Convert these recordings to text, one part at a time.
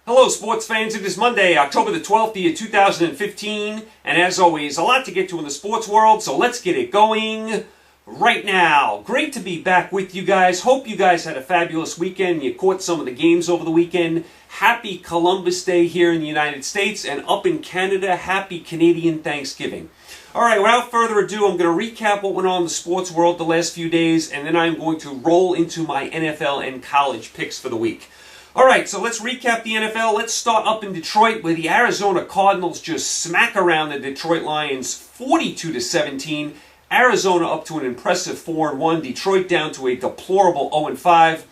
Hello, sports fans. It is Monday, October the 12th, the year 2015, and as always, a lot to get to in the sports world, so let's get it going right now. Great to be back with you guys. Hope you guys had a fabulous weekend. You caught some of the games over the weekend. Happy Columbus Day here in the United States, and up in Canada, happy Canadian Thanksgiving. All right, without further ado, I'm going to recap what went on in the sports world the last few days, and then I'm going to roll into my NFL and college picks for the week. All right, so let's recap the NFL. Let's start up in Detroit, where the Arizona Cardinals just smack around the Detroit Lions 42-17. Arizona up to an impressive 4-1. Detroit down to a deplorable 0-5.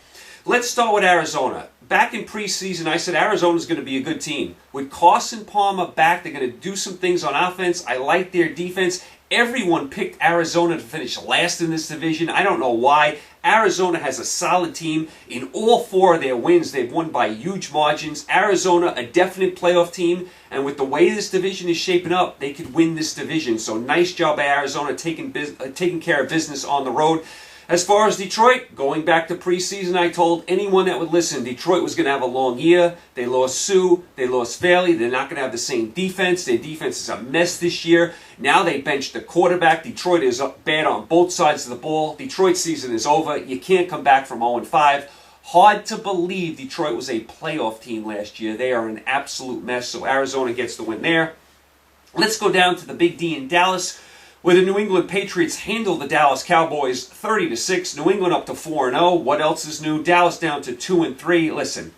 Let's start with Arizona. Back in preseason, I said Arizona's going to be a good team. With Carson Palmer back, they're going to do some things on offense. I like their defense. Everyone picked Arizona to finish last in this division. I don't know why. Arizona has a solid team. In all four of their wins, they've won by huge margins. Arizona, a definite playoff team. And with the way this division is shaping up, they could win this division. So nice job by Arizona taking care of business on the road. As far as Detroit, going back to preseason, I told anyone that would listen, Detroit was going to have a long year. They lost Sue. They lost Fairley. They're not going to have the same defense. Their defense is a mess this year. Now they benched the quarterback. Detroit is bad on both sides of the ball. Detroit's season is over. You can't come back from 0-5. Hard to believe Detroit was a playoff team last year. They are an absolute mess, so Arizona gets the win there. Let's go down to the Big D in Dallas, where the New England Patriots handled the Dallas Cowboys 30-6. New England up to 4-0. What else is new? Dallas down to 2-3. Listen,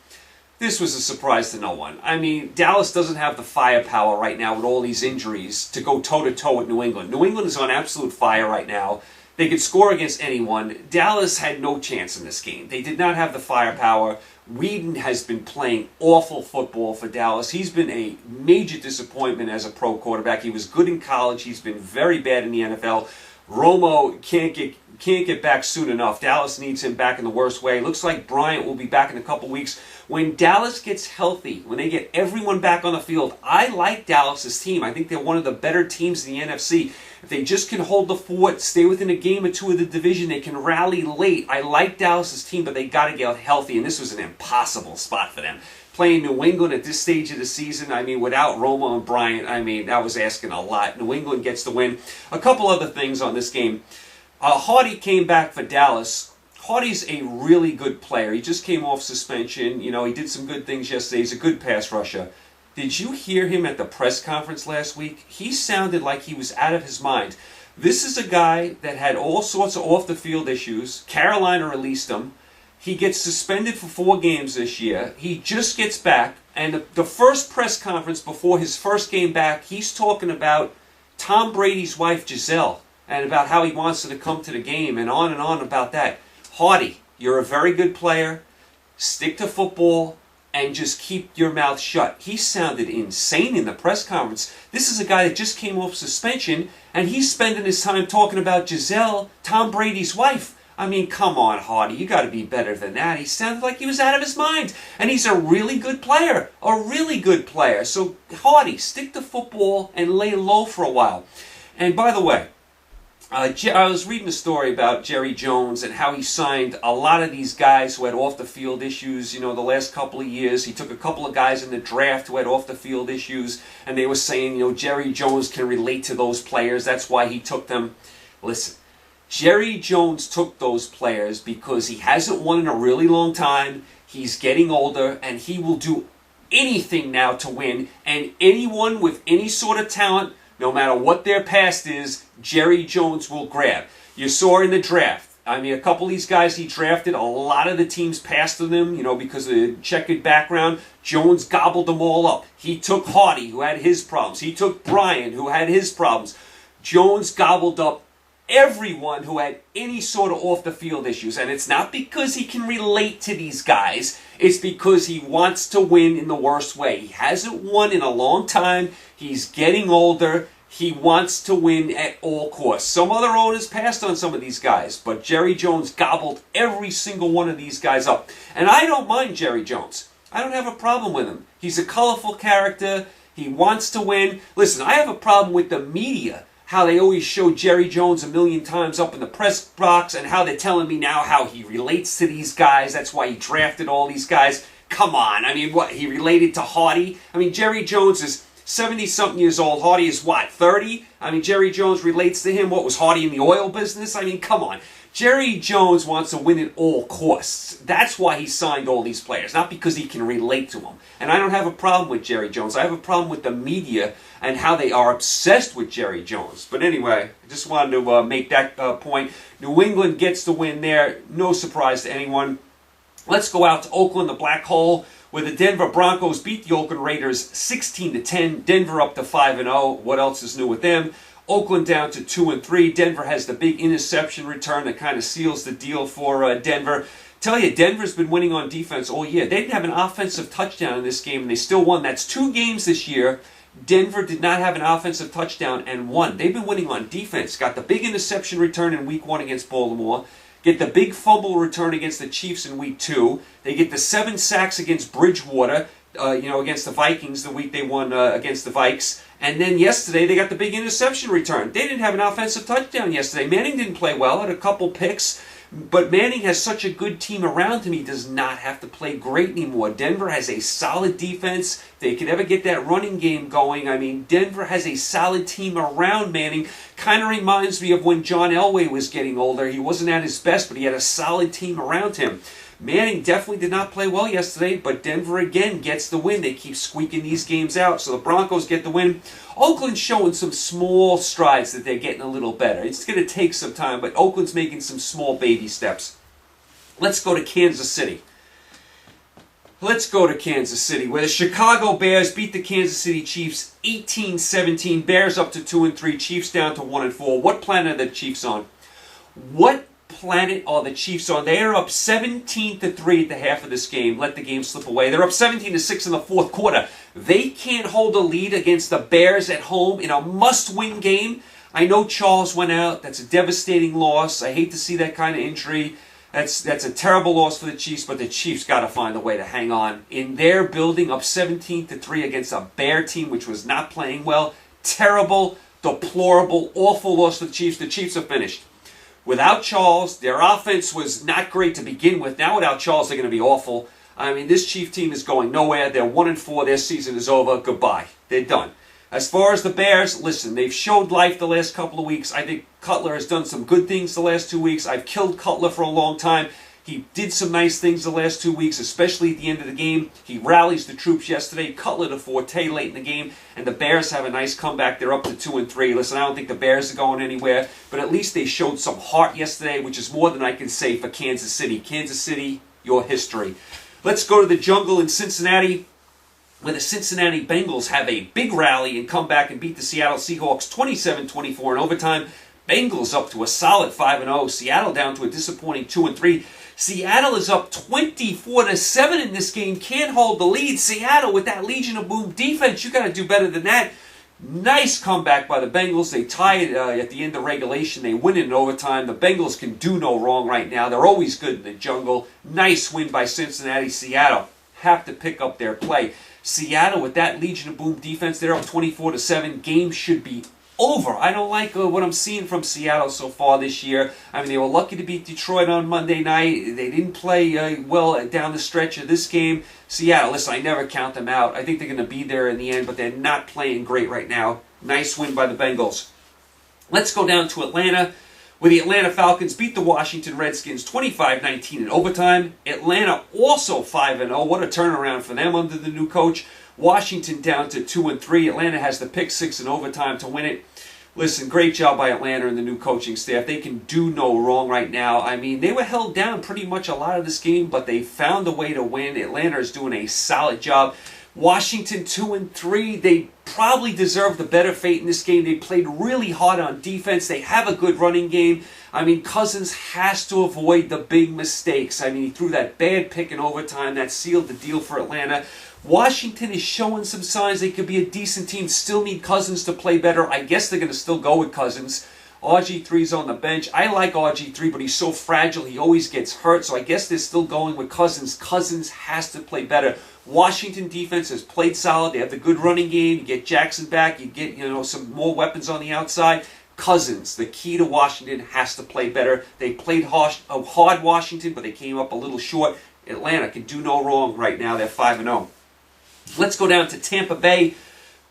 this was a surprise to no one. I mean, Dallas doesn't have the firepower right now with all these injuries to go toe-to-toe with New England. New England is on absolute fire right now. They could score against anyone. Dallas had no chance in this game. They did not have the firepower. Whedon has been playing awful football for Dallas. He's been a major disappointment as a pro quarterback. He was good in college. He's been very bad in the NFL. Romo can't get back soon enough. Dallas needs him back in the worst way. Looks like Bryant will be back in a couple weeks. When Dallas gets healthy, when they get everyone back on the field, I like Dallas's team. I think they're one of the better teams in the NFC. If they just can hold the fort, stay within a game or two of the division, they can rally late. I like Dallas's team, but they got to get healthy, and this was an impossible spot for them. Playing New England at this stage of the season, I mean, without Romo and Bryant, I mean, that was asking a lot. New England gets the win. A couple other things on this game. Hardy came back for Dallas. Hardy's a really good player. He just came off suspension. You know, he did some good things yesterday. He's a good pass rusher. Did you hear him at the press conference last week? He sounded like he was out of his mind. This is a guy that had all sorts of off-the-field issues. Carolina released him. He gets suspended for 4 games this year. He just gets back. And the first press conference before his first game back, he's talking about Tom Brady's wife, Giselle, and about how he wants her to come to the game and on about that. Hardy, you're a very good player. Stick to football and just keep your mouth shut. He sounded insane in the press conference. This is a guy that just came off suspension, and he's spending his time talking about Giselle, Tom Brady's wife. I mean, come on, Hardy. You got to be better than that. He sounded like he was out of his mind. And he's a really good player. A really good player. So, Hardy, stick to football and lay low for a while. And by the way, I was reading a story about Jerry Jones and how he signed a lot of these guys who had off-the-field issues, you know, the last couple of years. He took a couple of guys in the draft who had off-the-field issues, and they were saying, you know, Jerry Jones can relate to those players. That's why he took them. Listen, Jerry Jones took those players because he hasn't won in a really long time. He's getting older, and he will do anything now to win. And anyone with any sort of talent, no matter what their past is, Jerry Jones will grab. You saw in the draft. I mean, a couple of these guys he drafted, a lot of the teams passed on them, you know, because of the checkered background. Jones gobbled them all up. He took Hardy, who had his problems. He took Bryant, who had his problems. Jones gobbled up everyone who had any sort of off-the-field issues. And it's not because he can relate to these guys. It's because he wants to win in the worst way. He hasn't won in a long time. He's getting older. He wants to win at all costs. Some other owners passed on some of these guys, but Jerry Jones gobbled every single one of these guys up. And I don't mind Jerry Jones. I don't have a problem with him. He's a colorful character. He wants to win. Listen, I have a problem with the media, how they always show Jerry Jones a million times up in the press box, and how they're telling me now how he relates to these guys. That's why he drafted all these guys. Come on. I mean, what, he related to Hardy? I mean, Jerry Jones is 70-something years old. Hardy is what, 30? I mean, Jerry Jones relates to him. What, was Hardy in the oil business? I mean, come on. Jerry Jones wants to win at all costs. That's why he signed all these players, not because he can relate to them. And I don't have a problem with Jerry Jones. I have a problem with the media and how they are obsessed with Jerry Jones. But anyway, I just wanted to make that point. New England gets the win there. No surprise to anyone. Let's go out to Oakland, the Black Hole, where the Denver Broncos beat the Oakland Raiders 16-10. Denver up to 5-0. What else is new with them? Oakland down to 2-3. Denver has the big interception return that kind of seals the deal for Denver. Tell you, Denver's been winning on defense all year. They didn't have an offensive touchdown in this game, and they still won. That's 2 games this year. Denver did not have an offensive touchdown and won. They've been winning on defense. Got the big interception return in Week 1 against Baltimore. Get the big fumble return against the Chiefs in Week 2. They get the 7 sacks against Bridgewater, against the Vikings the week they won against the Vikes. And then yesterday, they got the big interception return. They didn't have an offensive touchdown yesterday. Manning didn't play well, had a couple picks. But Manning has such a good team around him, he does not have to play great anymore. Denver has a solid defense. If they could ever get that running game going, I mean, Denver has a solid team around Manning. Kind of reminds me of when John Elway was getting older. He wasn't at his best, but he had a solid team around him. Manning definitely did not play well yesterday, but Denver again gets the win. They keep squeaking these games out, so the Broncos get the win. Oakland's showing some small strides that they're getting a little better. It's going to take some time, but Oakland's making some small baby steps. Let's go to Kansas City. Let's go to Kansas City, where the Chicago Bears beat the Kansas City Chiefs 18-17. Bears up to 2-3, Chiefs down to 1-4. What planet are the Chiefs on? What planet are the Chiefs on? They are up 17-3 at the half of this game. Let the game slip away. They're up 17-6 in the fourth quarter. They can't hold a lead against the Bears at home in a must-win game. I know Charles went out. That's a devastating loss. I hate to see that kind of injury. That's a terrible loss for the Chiefs, but the Chiefs got to find a way to hang on. In their building, up 17-3 against a Bear team which was not playing well. Terrible, deplorable, awful loss for the Chiefs. The Chiefs are finished. Without Charles, their offense was not great to begin with. Now without Charles, they're going to be awful. I mean, this Chief team is going nowhere. They're 1-4. Their season is over. Goodbye. They're done. As far as the Bears, listen, they've showed life the last couple of weeks. I think Cutler has done some good things the last 2 weeks. I've killed Cutler for a long time. He did some nice things the last 2 weeks, especially at the end of the game. He rallies the troops yesterday. Cutler to forte late in the game, and the Bears have a nice comeback. They're up to 2-3. Listen, I don't think the Bears are going anywhere, but at least they showed some heart yesterday, which is more than I can say for Kansas City. Kansas City, your history. Let's go to the jungle in Cincinnati, where the Cincinnati Bengals have a big rally and come back and beat the Seattle Seahawks 27-24 in overtime. Bengals up to a solid 5-0. Seattle down to a disappointing 2-3. Seattle is up 24-7 in this game. Can't hold the lead. Seattle with that Legion of Boom defense, you got to do better than that. Nice comeback by the Bengals. They tie it at the end of regulation. They win it in overtime. The Bengals can do no wrong right now. They're always good in the jungle. Nice win by Cincinnati. Seattle have to pick up their play. Seattle with that Legion of Boom defense, they're up 24-7. Game should be over. I don't like what I'm seeing from Seattle so far this year. I mean, they were lucky to beat Detroit on Monday night. They didn't play well down the stretch of this game. Seattle, listen, I never count them out. I think they're going to be there in the end, but they're not playing great right now. Nice win by the Bengals. Let's go down to Atlanta, where the Atlanta Falcons beat the Washington Redskins 25-19 in overtime. Atlanta also 5-0. What a turnaround for them under the new coach. Washington down to 2-3. Atlanta has the pick six in overtime to win it. Listen, great job by Atlanta and the new coaching staff. They can do no wrong right now. I mean, they were held down pretty much a lot of this game, but they found a way to win. Atlanta is doing a solid job. Washington 2-3. They probably deserve the better fate in this game. They played really hard on defense. They have a good running game. I mean, Cousins has to avoid the big mistakes. I mean, he threw that bad pick in overtime. That sealed the deal for Atlanta. Washington is showing some signs they could be a decent team. Still need Cousins to play better. I guess they're going to still go with Cousins. RG3's on the bench. I like RG3, but he's so fragile. He always gets hurt, so I guess they're still going with Cousins. Cousins has to play better. Washington defense has played solid. They have the good running game. You get Jackson back. You get some more weapons on the outside. Cousins, the key to Washington, has to play better. They played hard Washington, but they came up a little short. Atlanta can do no wrong right now. They're 5-0. Let's go down to Tampa Bay,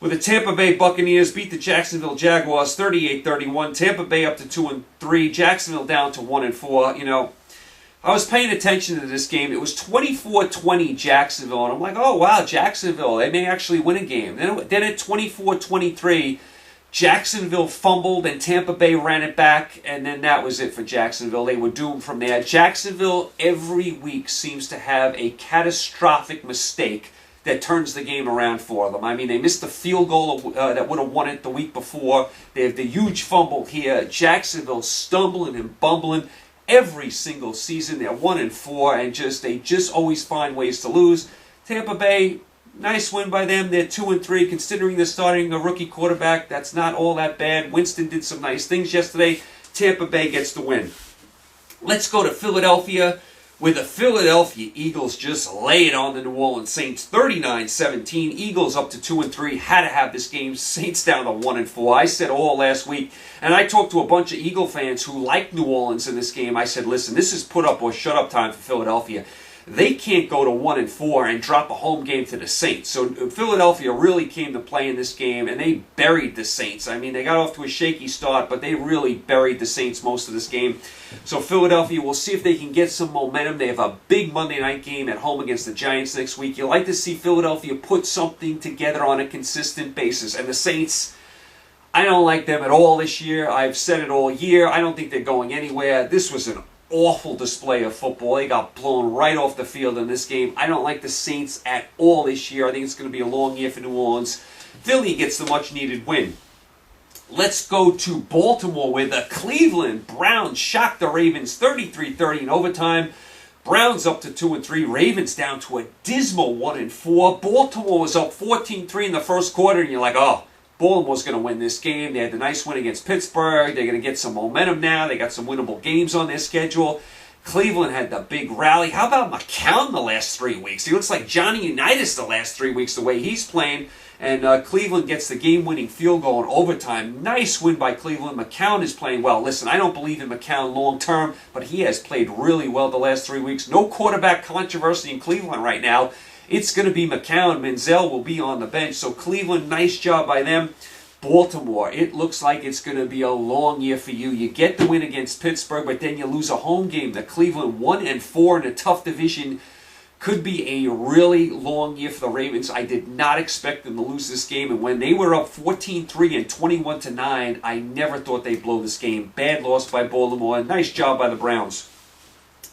where the Tampa Bay Buccaneers beat the Jacksonville Jaguars 38-31. Tampa Bay up to 2-3. Jacksonville down to 1-4. You know, I was paying attention to this game. It was 24-20 Jacksonville, and I'm like, oh, wow, Jacksonville, they may actually win a game. Then at 24-23, Jacksonville fumbled, and Tampa Bay ran it back, and then that was it for Jacksonville. They were doomed from there. Jacksonville every week seems to have a catastrophic mistake that turns the game around for them. I mean, they missed the field goal that would have won it the week before. They have the huge fumble here. Jacksonville stumbling and bumbling. Every single season, they're 1-4, and they just always find ways to lose. Tampa Bay, nice win by them. They're 2-3, considering they're starting a rookie quarterback. That's not all that bad. Winston did some nice things yesterday. Tampa Bay gets the win. Let's go to Philadelphia, where the Philadelphia Eagles just lay it on the New Orleans Saints, 39-17. Eagles up to 2-3. Had to have this game. Saints down to 1-4. I said all last week, and I talked to a bunch of Eagle fans who like New Orleans in this game. I said, listen, this is put up or shut up time for Philadelphia. They can't go to 1-4 and drop a home game to the Saints. So Philadelphia really came to play in this game, and they buried the Saints. I mean, they got off to a shaky start, but they really buried the Saints most of this game. So Philadelphia, we'll see if they can get some momentum. They have a big Monday night game at home against the Giants next week. You like to see Philadelphia put something together on a consistent basis. And the Saints, I don't like them at all this year. I've said it all year. I don't think they're going anywhere. This was an awful display of football. They got blown right off the field in this game. I don't like the Saints at all this year. I think it's going to be a long year for New Orleans. Philly gets the much-needed win. Let's go to Baltimore, where the Cleveland Browns shocked the Ravens 33-30 in overtime. Browns up to 2-3. Ravens down to a dismal 1-4. Baltimore was up 14-3 in the first quarter, and you're like, oh, Baltimore's going to win this game. They had the nice win against Pittsburgh. They're going to get some momentum now. They got some winnable games on their schedule. Cleveland had the big rally. How about McCown the last 3 weeks? He looks like Johnny Unitas the last 3 weeks, the way he's playing. And Cleveland gets the game-winning field goal in overtime. Nice win by Cleveland. McCown is playing well. Listen, I don't believe in McCown long-term, but he has played really well the last 3 weeks. No quarterback controversy in Cleveland right now. It's going to be McCown. Menzel will be on the bench. So Cleveland, nice job by them. Baltimore, it looks like it's going to be a long year for you. You get the win against Pittsburgh, but then you lose a home game. The Cleveland 1-4 in a tough division could be a really long year for the Ravens. I did not expect them to lose this game, and when they were up 14-3 and 21-9, I never thought they'd blow this game. Bad loss by Baltimore. Nice job by the Browns.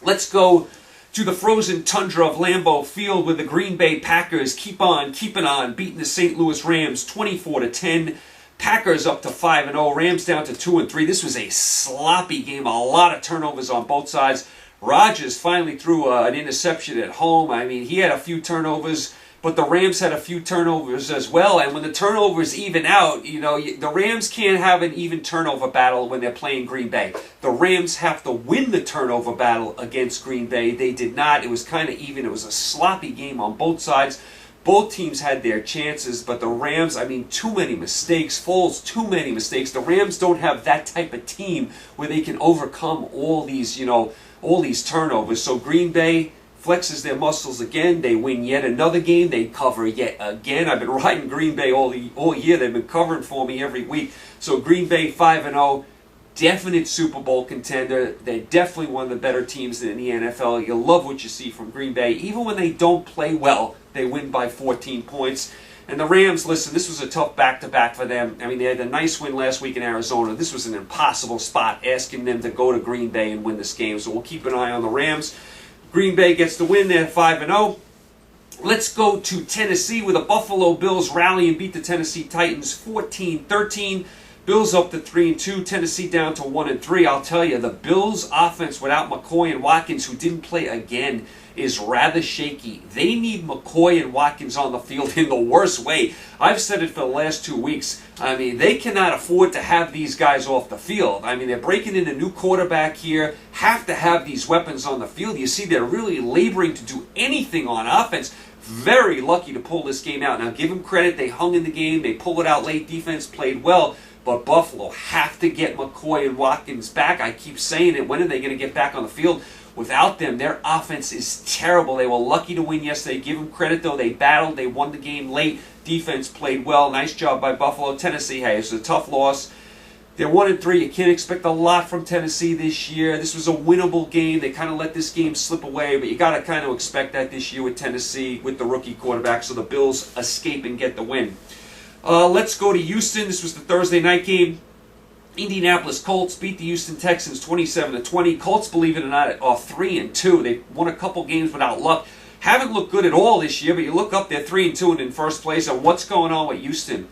Let's go to the frozen tundra of Lambeau Field, where the Green Bay Packers keep on keeping on, beating the St. Louis Rams 24-10. Packers up to 5-0. Rams down to 2-3. This was a sloppy game. A lot of turnovers on both sides. Rodgers finally threw an interception at home. I mean, he had a few turnovers, but the Rams had a few turnovers as well. And when the turnovers even out, you know, the Rams can't have an even turnover battle when they're playing Green Bay. The Rams have to win the turnover battle against Green Bay. They did not. It was kind of even. It was a sloppy game on both sides. Both teams had their chances, but the Rams, I mean, too many mistakes. Foles, too many mistakes. The Rams don't have that type of team where they can overcome all these, you know, all these turnovers. So Green Bay flexes their muscles again. They win yet another game. They cover yet again. I've been riding Green Bay all year. They've been covering for me every week. So Green Bay 5-0. Definite Super Bowl contender. They're definitely one of the better teams in the NFL. You love what you see from Green Bay. Even when they don't play well, they win by 14 points. And the Rams, listen, this was a tough back-to-back for them. I mean, they had a nice win last week in Arizona. This was an impossible spot, asking them to go to Green Bay and win this game. So we'll keep an eye on the Rams. Green Bay gets the win there, 5-0. Let's go to Tennessee, where the Buffalo Bills rally and beat the Tennessee Titans 14-13. Bills up to 3-2, Tennessee down to 1-3. I'll tell you, the Bills' offense without McCoy and Watkins, who didn't play again, is rather shaky. They need McCoy and Watkins on the field in the worst way. I've said it for the last 2 weeks. I mean, they cannot afford to have these guys off the field. I mean, they're breaking in a new quarterback here, have to have these weapons on the field. You see, they're really laboring to do anything on offense. Very lucky to pull this game out. Now, give them credit. They hung in the game. They pulled it out late. Defense played well. But Buffalo have to get McCoy and Watkins back. I keep saying it. When are they going to get back on the field? Without them, their offense is terrible. They were lucky to win yesterday. Give them credit, though. They battled. They won the game late. Defense played well. Nice job by Buffalo. Tennessee, hey, it was a tough loss. They're 1-3. You can't expect a lot from Tennessee this year. This was a winnable game. They kind of let this game slip away, but you got to kind of expect that this year with Tennessee, with the rookie quarterback, so the Bills escape and get the win. Let's go to Houston. This was the Thursday night game. Indianapolis Colts beat the Houston Texans 27-20. Colts, believe it or not, are 3-2. They won a couple games without luck. Haven't looked good at all this year, but you look up, they're 3-2 and in first place. And what's going on with Houston?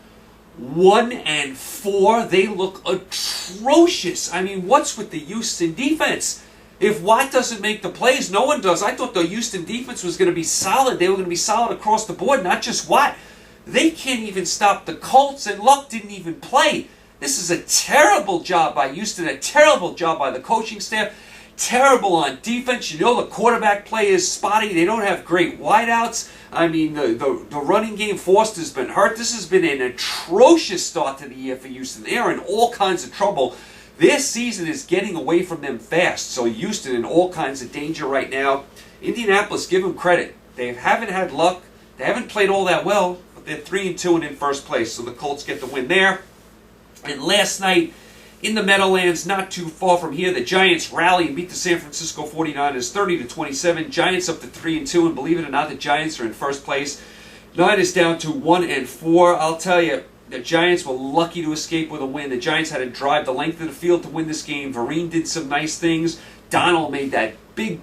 1-4. They look atrocious. I mean, what's with the Houston defense? If Watt doesn't make the plays, no one does. I thought the Houston defense was going to be solid. They were going to be solid across the board, not just Watt. They can't even stop the Colts, and Luck didn't even play. This is a terrible job by Houston, a terrible job by the coaching staff, terrible on defense. You know the quarterback play is spotty. They don't have great wideouts. I mean, the running game, Foster's been hurt. This has been an atrocious start to the year for Houston. They are in all kinds of trouble. Their season is getting away from them fast. So Houston in all kinds of danger right now. Indianapolis, give them credit. They haven't had luck. They haven't played all that well, but they're 3-2 and in first place. So the Colts get the win there. And last night, in the Meadowlands, not too far from here, the Giants rally and beat the San Francisco 49ers 30-27. Giants up to 3-2, and believe it or not, the Giants are in first place. Niners down to 1-4. I'll tell you, the Giants were lucky to escape with a win. The Giants had to drive the length of the field to win this game. Vereen did some nice things. Donald made that big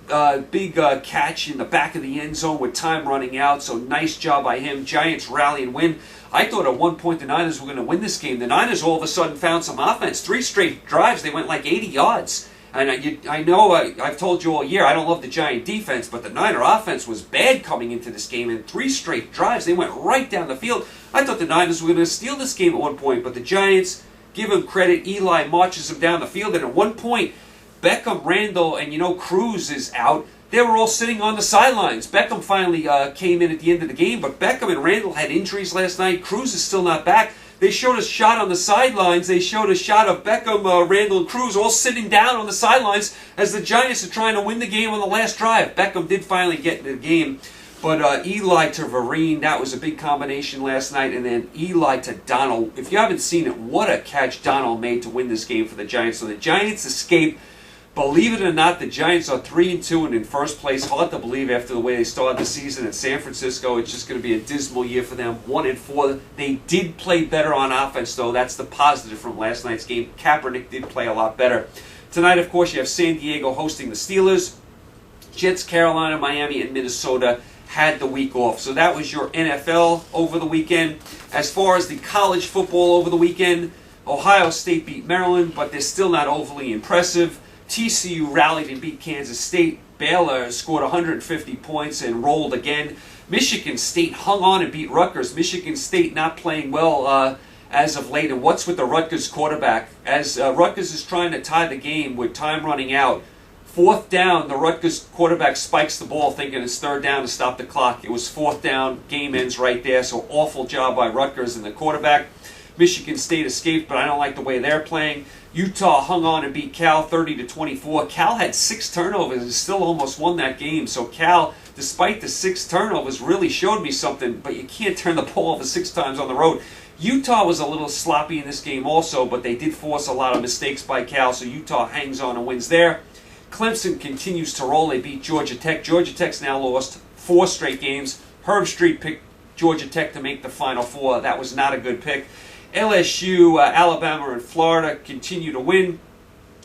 catch in the back of the end zone with time running out, so nice job by him. Giants rally and win. I thought at one point the Niners were going to win this game. The Niners all of a sudden found some offense. 3 straight drives, they went like 80 yards. And I know I've told you all year I don't love the Giant defense, but the Niner offense was bad coming into this game. In 3 straight drives, they went right down the field. I thought the Niners were going to steal this game at one point, but the Giants, give them credit. Eli marches them down the field, and at one point, Beckham, Randall, and Cruz is out. They were all sitting on the sidelines. Beckham finally came in at the end of the game, but Beckham and Randall had injuries last night. Cruz is still not back. They showed a shot on the sidelines. They showed a shot of Beckham, Randall, and Cruz all sitting down on the sidelines as the Giants are trying to win the game on the last drive. Beckham did finally get into the game, but Eli to Vereen, that was a big combination last night, and then Eli to Donald. If you haven't seen it, what a catch Donald made to win this game for the Giants. So the Giants escape. Believe it or not, the Giants are 3-2 and in first place. Hard to believe after the way they started the season in San Francisco. It's just going to be a dismal year for them. 1-4. They did play better on offense, though. That's the positive from last night's game. Kaepernick did play a lot better. Tonight, of course, you have San Diego hosting the Steelers. Jets, Carolina, Miami, and Minnesota had the week off. So that was your NFL over the weekend. As far as the college football over the weekend, Ohio State beat Maryland, but they're still not overly impressive. TCU rallied and beat Kansas State. Baylor scored 150 points and rolled again. Michigan State hung on and beat Rutgers. Michigan State not playing well as of late. And what's with the Rutgers quarterback? As Rutgers is trying to tie the game with time running out, 4th down, the Rutgers quarterback spikes the ball thinking it's 3rd down to stop the clock. It was 4th down. Game ends right there. So awful job by Rutgers and the quarterback. Michigan State escaped, but I don't like the way they're playing. Utah hung on and beat Cal 30-24. Cal had 6 turnovers and still almost won that game. So Cal, despite the 6 turnovers, really showed me something, but you can't turn the ball over 6 times on the road. Utah was a little sloppy in this game also, but they did force a lot of mistakes by Cal, so Utah hangs on and wins there. Clemson continues to roll. They beat Georgia Tech. Georgia Tech's now lost 4 straight games. Herb Street picked Georgia Tech to make the Final Four. That was not a good pick. LSU, Alabama, and Florida continue to win.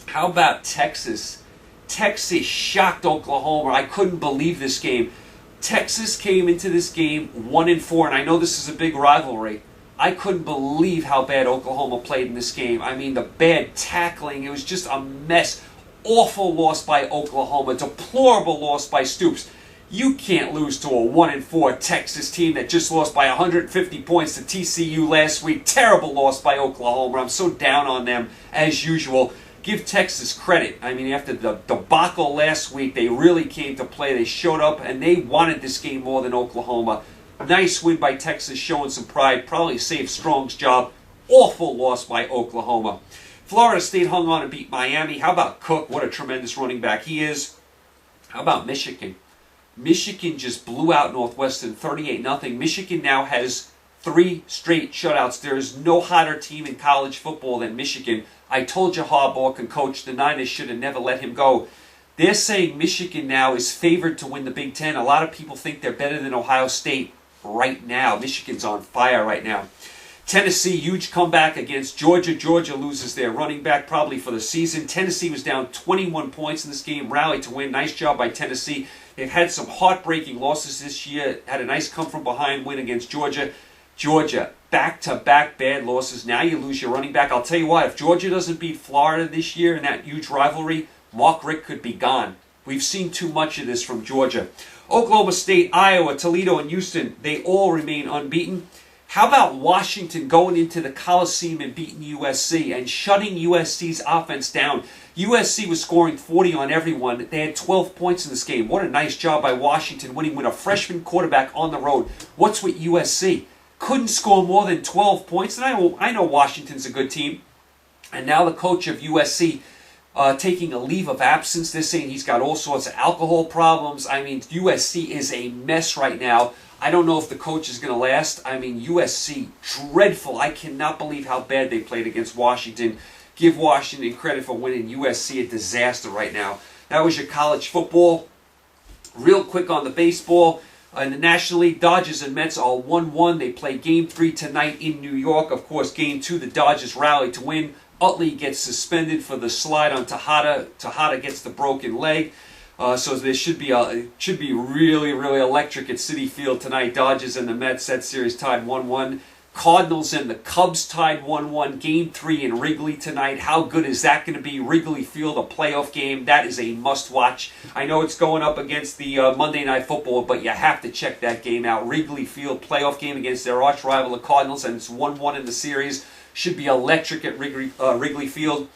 How about Texas? Texas shocked Oklahoma. I couldn't believe this game. Texas came into this game 1-4, and I know this is a big rivalry. I couldn't believe how bad Oklahoma played in this game. I mean, the bad tackling, it was just a mess. Awful loss by Oklahoma. Deplorable loss by Stoops. You can't lose to a 1-4 Texas team that just lost by 150 points to TCU last week. Terrible loss by Oklahoma. I'm so down on them as usual. Give Texas credit. I mean, after the debacle last week, they really came to play. They showed up, and they wanted this game more than Oklahoma. Nice win by Texas, showing some pride. Probably saved Strong's job. Awful loss by Oklahoma. Florida State hung on and beat Miami. How about Cook? What a tremendous running back he is. How about Michigan? Michigan just blew out Northwestern 38-0. Michigan now has 3 straight shutouts. There is no hotter team in college football than Michigan. I told you Harbaugh can coach. The Niners should have never let him go. They're saying Michigan now is favored to win the Big Ten. A lot of people think they're better than Ohio State right now. Michigan's on fire right now. Tennessee, huge comeback against Georgia. Georgia loses their running back probably for the season. Tennessee was down 21 points in this game, rallied to win. Nice job by Tennessee. They've had some heartbreaking losses this year. Had a nice come-from-behind win against Georgia. Georgia, back-to-back bad losses. Now you lose your running back. I'll tell you what, if Georgia doesn't beat Florida this year in that huge rivalry, Mark Richt could be gone. We've seen too much of this from Georgia. Oklahoma State, Iowa, Toledo, and Houston, they all remain unbeaten. How about Washington going into the Coliseum and beating USC and shutting USC's offense down? USC was scoring 40 on everyone. They had 12 points in this game. What a nice job by Washington winning with a freshman quarterback on the road. What's with USC? Couldn't score more than 12 points. And I know Washington's a good team. And now the coach of USC taking a leave of absence. They're saying he's got all sorts of alcohol problems. I mean, USC is a mess right now. I don't know if the coach is going to last. I mean, USC, dreadful. I cannot believe how bad they played against Washington. Give Washington credit for winning. USC a disaster right now. That was your college football. Real quick on the baseball. In the National League, Dodgers and Mets are 1-1. They play Game 3 tonight in New York. Of course, Game 2, the Dodgers rally to win. Utley gets suspended for the slide on Tejada. Tejada gets the broken leg. So there should be really, really electric at Citi Field tonight. Dodgers and the Mets, that series tied 1-1. Cardinals and the Cubs tied 1-1. Game 3 in Wrigley tonight. How good is that going to be? Wrigley Field, a playoff game. That is a must-watch. I know it's going up against the Monday Night Football, but you have to check that game out. Wrigley Field, playoff game against their arch rival, the Cardinals, and it's 1-1 in the series. Should be electric at Wrigley Field.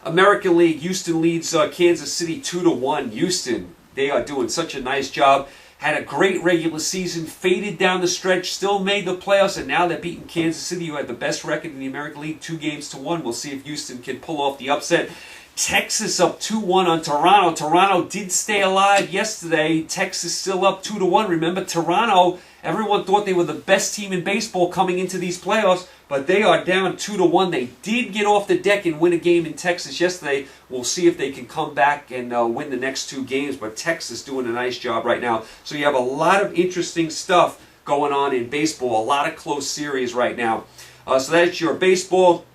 American League, Houston leads Kansas City 2-1. Houston, they are doing such a nice job. Had a great regular season, faded down the stretch, still made the playoffs, and now they're beating Kansas City, who had the best record in the American League, 2-1. We'll see if Houston can pull off the upset. Texas up 2-1 on Toronto. Toronto did stay alive yesterday. Texas still up 2-1. Remember, Toronto, everyone thought they were the best team in baseball coming into these playoffs, but they are down 2-1. They did get off the deck and win a game in Texas yesterday. We'll see if they can come back and win the next 2 games, but Texas doing a nice job right now. So you have a lot of interesting stuff going on in baseball, a lot of close series right now. So that's your baseball.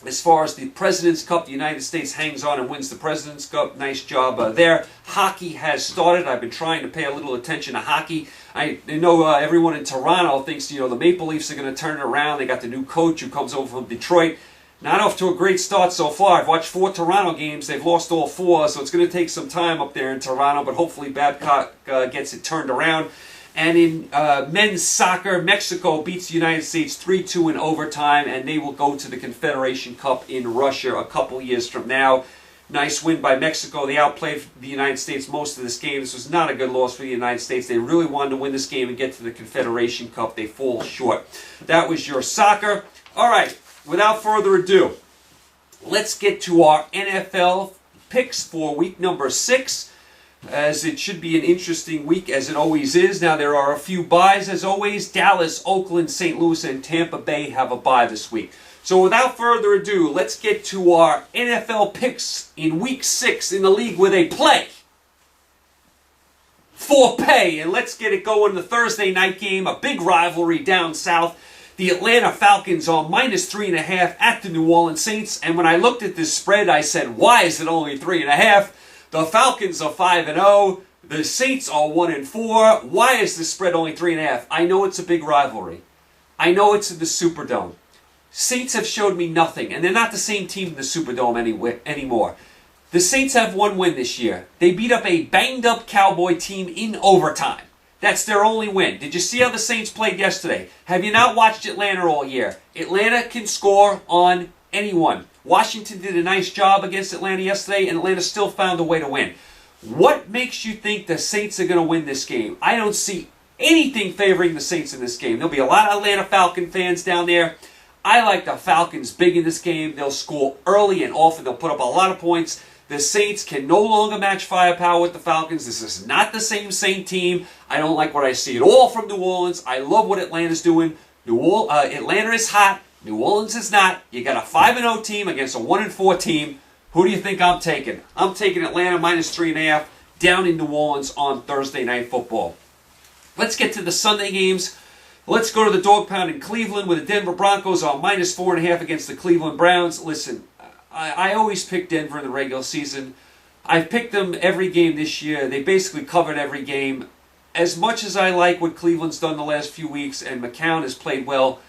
As far as the President's Cup, the United States hangs on and wins the President's Cup. Nice job there. Hockey has started. I've been trying to pay a little attention to hockey. I know everyone in Toronto thinks, the Maple Leafs are going to turn it around. They got the new coach who comes over from Detroit. Not off to a great start so far. I've watched 4 Toronto games. They've lost all 4, so it's going to take some time up there in Toronto, but hopefully Babcock gets it turned around. And in men's soccer, Mexico beats the United States 3-2 in overtime, and they will go to the Confederation Cup in Russia a couple years from now. Nice win by Mexico. They outplayed the United States most of this game. This was not a good loss for the United States. They really wanted to win this game and get to the Confederation Cup. They fall short. That was your soccer. All right, without further ado, let's get to our NFL picks for week number 6. As it should be an interesting week, as it always is. Now, there are a few byes, as always. Dallas, Oakland, St. Louis, and Tampa Bay have a bye this week. So without further ado, let's get to our NFL picks in week 6 in the league where they play for pay. And let's get it going. The Thursday night game, a big rivalry down south. The Atlanta Falcons are -3.5 at the New Orleans Saints. And when I looked at this spread, I said, why is it only 3.5? The Falcons are 5-0. The Saints are 1-4. Why is the spread only 3.5? I know it's a big rivalry. I know it's in the Superdome. Saints have showed me nothing, and they're not the same team in the Superdome anymore. The Saints have 1 win this year. They beat up a banged-up Cowboy team in overtime. That's their only win. Did you see how the Saints played yesterday? Have you not watched Atlanta all year? Atlanta can score on anyone. Washington did a nice job against Atlanta yesterday, and Atlanta still found a way to win. What makes you think the Saints are going to win this game? I don't see anything favoring the Saints in this game. There'll be a lot of Atlanta Falcon fans down there. I like the Falcons big in this game. They'll score early and often. They'll put up a lot of points. The Saints can no longer match firepower with the Falcons. This is not the same Saint team. I don't like what I see at all from New Orleans. I love what Atlanta's doing. Atlanta is hot. New Orleans is not. You got a 5-0 team against a 1-4 team. Who do you think I'm taking? I'm taking Atlanta -3.5 down in New Orleans on Thursday Night Football. Let's get to the Sunday games. Let's go to the dog pound in Cleveland with the Denver Broncos on -4.5 against the Cleveland Browns. Listen, I always pick Denver in the regular season. I've picked them every game this year. They basically covered every game. As much as I like what Cleveland's done the last few weeks and McCown has played well,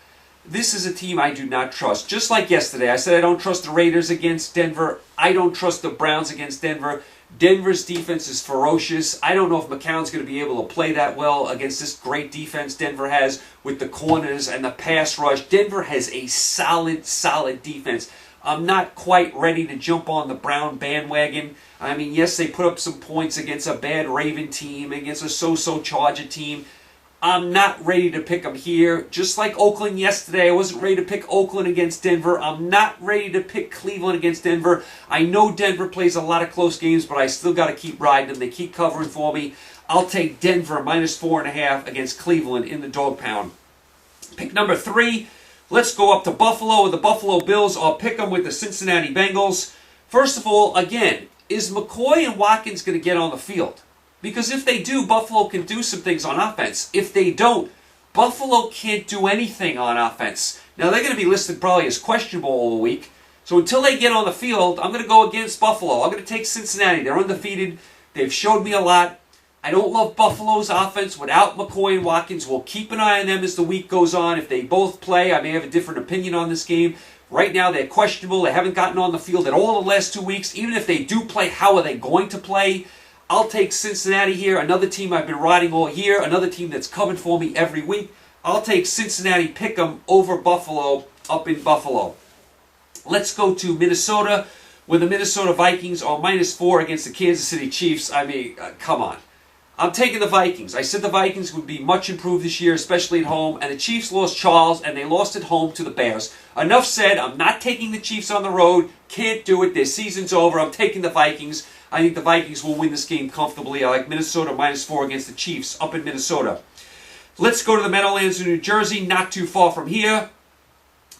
this is a team I do not trust. Just like yesterday, I said I don't trust the Raiders against Denver. I don't trust the Browns against Denver. Denver's defense is ferocious. I don't know if McCown's going to be able to play that well against this great defense Denver has with the corners and the pass rush. Denver has a solid defense. I'm not quite ready to jump on the Brown bandwagon. I mean, yes, they put up some points against a bad Raven team, against a so-so Charger team. I'm not ready to pick them here. Just like Oakland yesterday, I wasn't ready to pick Oakland against Denver. I'm not ready to pick Cleveland against Denver. I know Denver plays a lot of close games, but I still got to keep riding them. They keep covering for me. I'll take Denver -4.5 against Cleveland in the dog pound. Pick number 3. Let's go up to Buffalo with the Buffalo Bills. I'll pick them with the Cincinnati Bengals. First of all, again, is McCoy and Watkins going to get on the field? Because if they do, Buffalo can do some things on offense. If they don't, Buffalo can't do anything on offense. Now, they're going to be listed probably as questionable all week. So until they get on the field, I'm going to go against Buffalo. I'm going to take Cincinnati. They're undefeated. They've showed me a lot. I don't love Buffalo's offense without McCoy and Watkins. We'll keep an eye on them as the week goes on. If they both play, I may have a different opinion on this game. Right now, they're questionable. They haven't gotten on the field at all the last 2 weeks. Even if they do play, how are they going to play? I'll take Cincinnati here, another team I've been riding all year, another team that's covered for me every week. I'll take Cincinnati Pick'em over Buffalo up in Buffalo. Let's go to Minnesota, where the Minnesota Vikings are -4 against the Kansas City Chiefs. I mean, come on. I'm taking the Vikings. I said the Vikings would be much improved this year, especially at home, and the Chiefs lost Charles, and they lost at home to the Bears. Enough said. I'm not taking the Chiefs on the road. Can't do it. Their season's over. I'm taking the Vikings. I think the Vikings will win this game comfortably. I like Minnesota -4 against the Chiefs up in Minnesota. Let's go to the Meadowlands in New Jersey, not too far from here,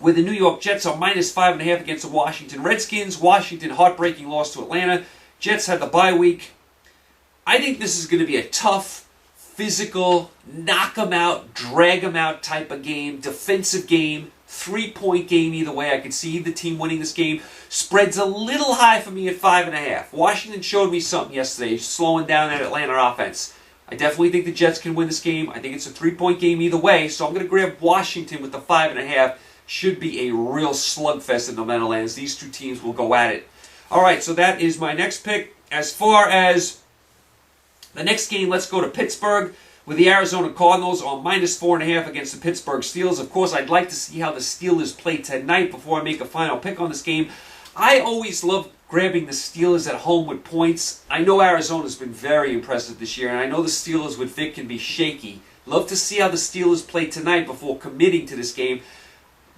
where the New York Jets are -5.5 against the Washington Redskins. Washington, heartbreaking loss to Atlanta. Jets had the bye week. I think this is going to be a tough, physical, knock them out, drag them out type of game, defensive game, 3-point game either way. I could see the team winning this game. Spread's a little high for me at 5.5. Washington showed me something yesterday, slowing down that Atlanta offense. I definitely think the Jets can win this game. I think it's a 3-point game either way, so I'm going to grab Washington with the 5.5. Should be a real slugfest in the Meadowlands. These two teams will go at it. All right, so that is my next pick. As far as the next game, let's go to Pittsburgh with the Arizona Cardinals on -4.5 against the Pittsburgh Steelers. Of course, I'd like to see how the Steelers play tonight before I make a final pick on this game. I always love grabbing the Steelers at home with points. I know Arizona's been very impressive this year, and I know the Steelers with Vic can be shaky. Love to see how the Steelers play tonight before committing to this game.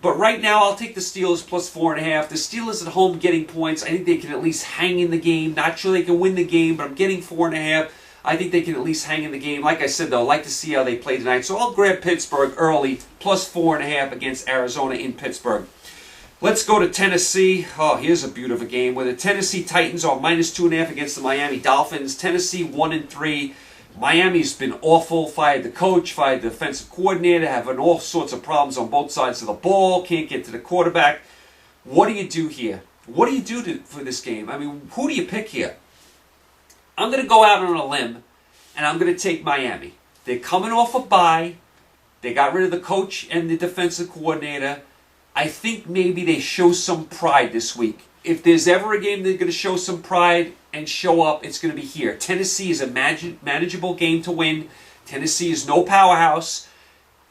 But right now, I'll take the Steelers +4.5. The Steelers at home getting points. I think they can at least hang in the game. Not sure they can win the game, but I'm getting 4.5. I think they can at least hang in the game. Like I said, though, I'd like to see how they play tonight. So I'll grab Pittsburgh early, +4.5 against Arizona in Pittsburgh. Let's go to Tennessee. Oh, here's a beautiful game where the Tennessee Titans are -2.5 against the Miami Dolphins. Tennessee 1-3. Miami's been awful. Fired the coach, fired the defensive coordinator, having all sorts of problems on both sides of the ball. Can't get to the quarterback. What do you do here? What do you do for this game? I mean, who do you pick here? I'm going to go out on a limb, and I'm going to take Miami. They're coming off a bye. They got rid of the coach and the defensive coordinator. I think maybe they show some pride this week. If there's ever a game they're going to show some pride and show up, it's going to be here. Tennessee is a manageable game to win. Tennessee is no powerhouse.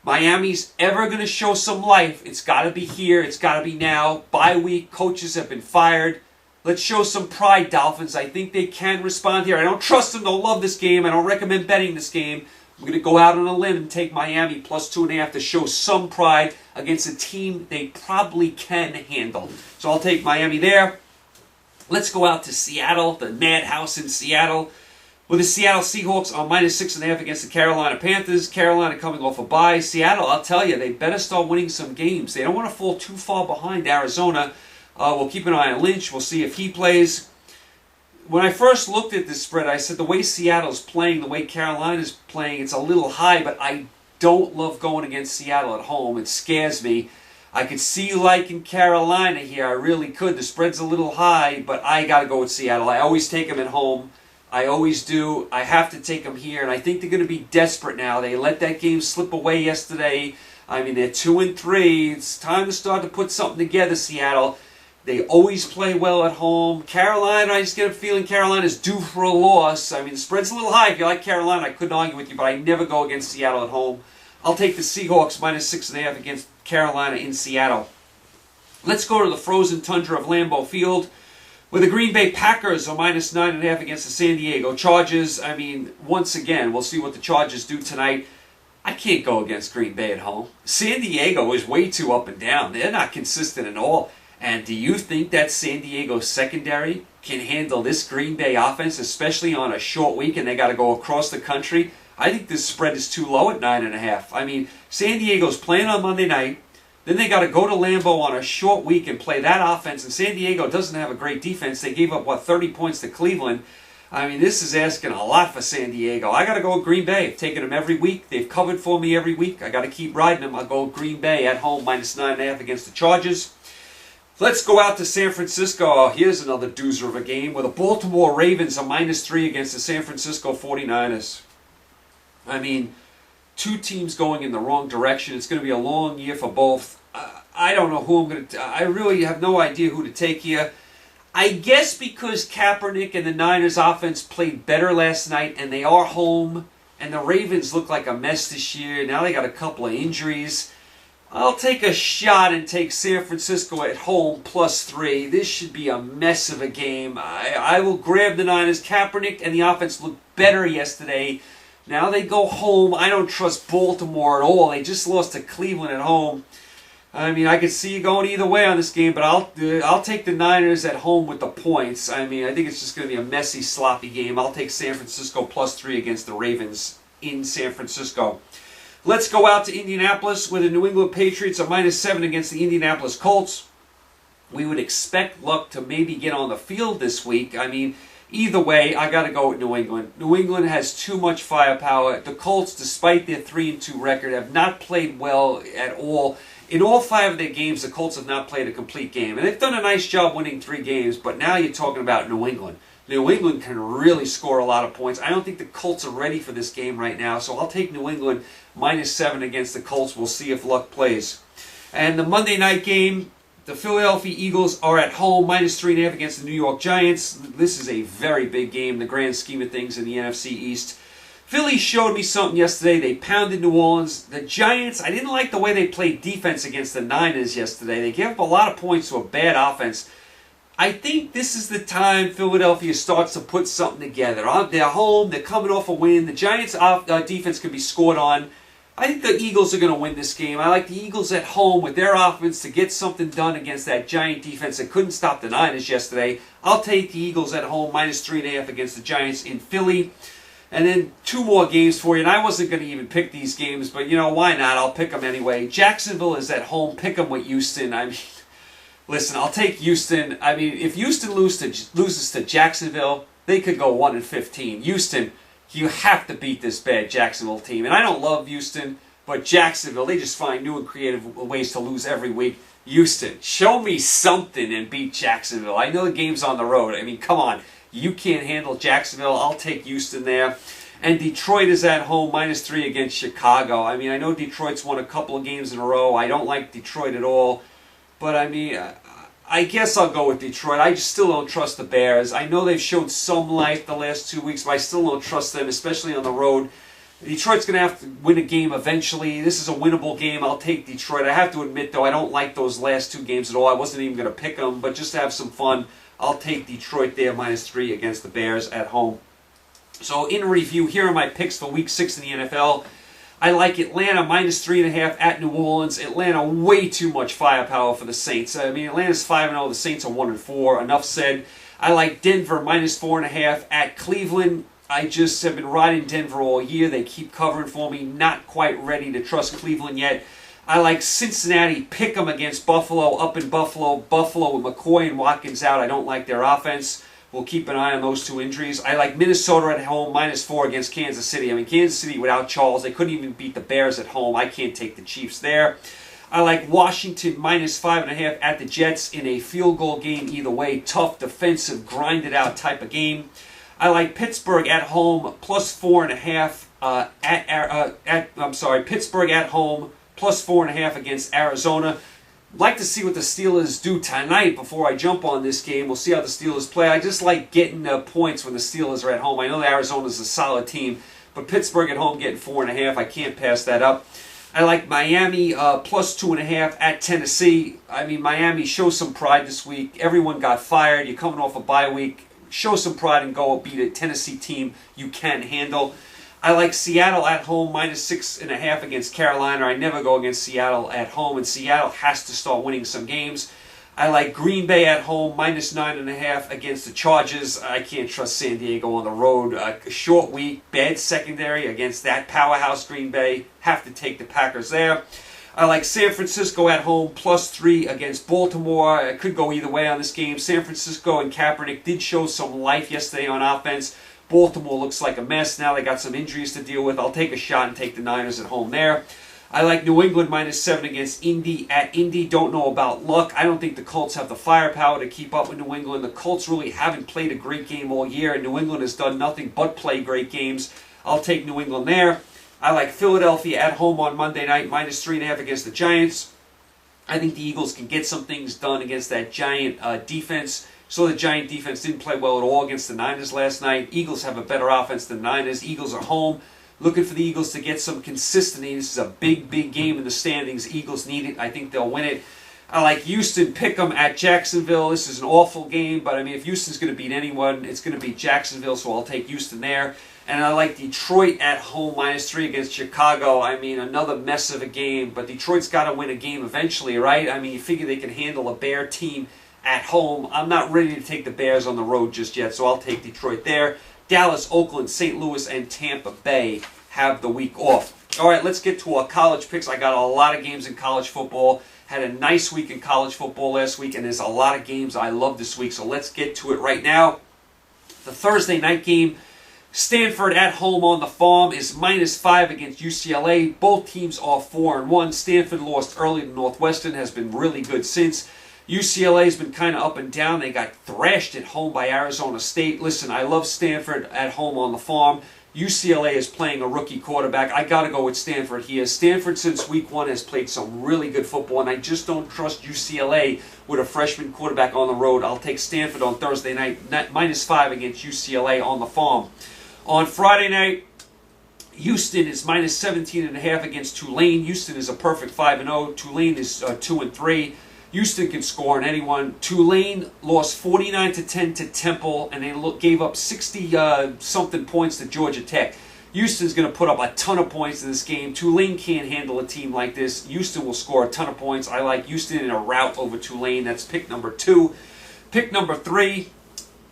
Miami's ever going to show some life, it's got to be here. It's got to be now. Bye week, coaches have been fired. Let's show some pride, Dolphins. I think they can respond here. I don't trust them. They'll love this game. I don't recommend betting this game. I'm going to go out on a limb and take Miami +2.5 to show some pride against a team they probably can handle. So I'll take Miami there. Let's go out to Seattle, the madhouse in Seattle, with the Seattle Seahawks on -6.5 against the Carolina Panthers. Carolina coming off a bye. Seattle, I'll tell you, they better start winning some games. They don't want to fall too far behind Arizona. We'll keep an eye on Lynch. We'll see if he plays. When I first looked at this spread, I said the way Seattle's playing, the way Carolina's playing, it's a little high, but I don't love going against Seattle at home. It scares me. I could see you liking Carolina here. I really could. The spread's a little high, but I got to go with Seattle. I always take them at home. I always do. I have to take them here, and I think they're going to be desperate now. They let that game slip away yesterday. I mean, they're 2-3. It's time to start to put something together, Seattle. They always play well at home. Carolina, I just get a feeling Carolina's due for a loss. I mean, the spread's a little high. If you like Carolina, I couldn't argue with you, but I never go against Seattle at home. I'll take the Seahawks -6.5 against Carolina in Seattle. Let's go to the frozen tundra of Lambeau Field, where the Green Bay Packers are -9.5 against the San Diego Chargers. I mean, once again, we'll see what the Chargers do tonight. I can't go against Green Bay at home. San Diego is way too up and down. They're not consistent at all. And do you think that San Diego secondary can handle this Green Bay offense, especially on a short week and they got to go across the country? I think this spread is too low at 9.5. I mean, San Diego's playing on Monday night. Then they got to go to Lambeau on a short week and play that offense. And San Diego doesn't have a great defense. They gave up, 30 points to Cleveland. I mean, this is asking a lot for San Diego. I got to go with Green Bay. I've taken them every week. They've covered for me every week. I got to keep riding them. I'll go with Green Bay at home -9.5 against the Chargers. Let's go out to San Francisco. Oh, here's another doozer of a game where the Baltimore Ravens are -3 against the San Francisco 49ers. I mean, two teams going in the wrong direction. It's going to be a long year for both. I don't know who I'm going to... I really have no idea who to take here. I guess because Kaepernick and the Niners offense played better last night and they are home and the Ravens look like a mess this year. Now they got a couple of injuries. I'll take a shot and take San Francisco at home +3. This should be a mess of a game. I will grab the Niners. Kaepernick and the offense looked better yesterday. Now they go home. I don't trust Baltimore at all. They just lost to Cleveland at home. I mean, I could see you going either way on this game, but I'll take the Niners at home with the points. I mean, I think it's just going to be a messy, sloppy game. I'll take San Francisco +3 against the Ravens in San Francisco. Let's go out to Indianapolis, where the New England Patriots are -7 against the Indianapolis Colts. We would expect Luck to maybe get on the field this week. I mean, either way, I got to go with New England. New England has too much firepower. The Colts, despite their 3-2 record, have not played well at all. In all 5 of their games, the Colts have not played a complete game. And they've done a nice job winning 3 games, but now you're talking about New England. New England can really score a lot of points. I don't think the Colts are ready for this game right now, so I'll take New England -7 against the Colts. We'll see if Luck plays. And the Monday night game, the Philadelphia Eagles are at home, -3.5 against the New York Giants. This is a very big game in the grand scheme of things in the NFC East. Philly showed me something yesterday. They pounded New Orleans. The Giants, I didn't like the way they played defense against the Niners yesterday. They gave up a lot of points to a bad offense. I think this is the time Philadelphia starts to put something together. They're home. They're coming off a win. The Giants' defense can be scored on. I think the Eagles are going to win this game. I like the Eagles at home with their offense to get something done against that Giant defense that couldn't stop the Niners yesterday. I'll take the Eagles at home -3.5 against the Giants in Philly. And then 2 more games for you. And I wasn't going to even pick these games, but, why not? I'll pick them anyway. Jacksonville is at home. Pick them with Houston. I mean... Listen, I'll take Houston. I mean, if Houston loses to Jacksonville, they could go 1-15. Houston, you have to beat this bad Jacksonville team. And I don't love Houston, but Jacksonville, they just find new and creative ways to lose every week. Houston, show me something and beat Jacksonville. I know the game's on the road. I mean, come on. You can't handle Jacksonville. I'll take Houston there. And Detroit is at home, -3 against Chicago. I mean, I know Detroit's won a couple of games in a row. I don't like Detroit at all. But, I mean, I guess I'll go with Detroit. I just still don't trust the Bears. I know they've showed some life the last 2 weeks, but I still don't trust them, especially on the road. Detroit's going to have to win a game eventually. This is a winnable game. I'll take Detroit. I have to admit, though, I don't like those last 2 games at all. I wasn't even going to pick them, but just to have some fun, I'll take Detroit there, -3 against the Bears at home. So, in review, here are my picks for Week 6 in the NFL. I like Atlanta -3.5 at New Orleans. Atlanta, way too much firepower for the Saints. I mean, Atlanta's 5-0. The Saints are 1-4. Enough said. I like Denver -4.5 at Cleveland. I just have been riding Denver all year. They keep covering for me. Not quite ready to trust Cleveland yet. I like Cincinnati, pick 'em against Buffalo, up in Buffalo. Buffalo with McCoy and Watkins out. I don't like their offense. We'll keep an eye on those two injuries. I like Minnesota at home, -4 against Kansas City. I mean, Kansas City without Charles, they couldn't even beat the Bears at home. I can't take the Chiefs there. I like Washington -5.5 at the Jets in a field goal game either way. Tough, defensive, grinded out type of game. I like Pittsburgh at home +4.5 Pittsburgh at home +4.5 against Arizona. Like to see what the Steelers do tonight before I jump on this game. We'll see how the Steelers play. I just like getting points when the Steelers are at home. I know Arizona's a solid team, but Pittsburgh at home getting 4.5, I can't pass that up. I like Miami +2.5 at Tennessee. I mean, Miami, show some pride this week. Everyone got fired. You're coming off a bye week. Show some pride and go beat a Tennessee team you can handle. I like Seattle at home -6.5 against Carolina. I never go against Seattle at home, and Seattle has to start winning some games. I like Green Bay at home -9.5 against the Chargers. I can't trust San Diego on the road. A short week, bad secondary against that powerhouse Green Bay. Have to take the Packers there. I like San Francisco at home +3 against Baltimore. I could go either way on this game. San Francisco and Kaepernick did show some life yesterday on offense. Baltimore looks like a mess. Now they got some injuries to deal with. I'll take a shot and take the Niners at home there. I like New England -7 against Indy at Indy. Don't know about luck. I don't think the Colts have the firepower to keep up with New England. The Colts really haven't played a great game all year, and New England has done nothing but play great games. I'll take New England there. I like Philadelphia at home on Monday night, -3.5 against the Giants. I think the Eagles can get some things done against that Giant defense. So the Giant defense didn't play well at all against the Niners last night. Eagles have a better offense than the Niners. Eagles are home. Looking for the Eagles to get some consistency. This is a big, big game in the standings. Eagles need it. I think they'll win it. I like Houston, pick 'em at Jacksonville. This is an awful game, but I mean, if Houston's going to beat anyone, it's going to beat Jacksonville, so I'll take Houston there. And I like Detroit at home -3 against Chicago. I mean, another mess of a game, but Detroit's got to win a game eventually, right? I mean, you figure they can handle a Bear team at home. I'm not ready to take the Bears on the road just yet, so I'll take Detroit there. Dallas, Oakland, St. Louis, and Tampa Bay have the week off. All right, let's get to our college picks. I got a lot of games in college football. Had a nice week in college football last week, and there's a lot of games I love this week, so let's get to it right now. The Thursday night game, Stanford at home on the farm is -5 against UCLA. Both teams are 4-1. Stanford lost early to Northwestern, has been really good since. UCLA's been kind of up and down. They got thrashed at home by Arizona State. Listen, I love Stanford at home on the farm. UCLA is playing a rookie quarterback. I got to go with Stanford here. Stanford since week 1 has played some really good football, and I just don't trust UCLA with a freshman quarterback on the road. I'll take Stanford on Thursday night, -5 against UCLA on the farm. On Friday night, Houston is -17.5 against Tulane. Houston is a perfect 5-0. Tulane is 2-3. Houston can score on anyone. Tulane lost 49-10 to Temple, and they gave up 60-something points to Georgia Tech. Houston's going to put up a ton of points in this game. Tulane can't handle a team like this. Houston will score a ton of points. I like Houston in a rout over Tulane. That's pick number 2. Pick number 3.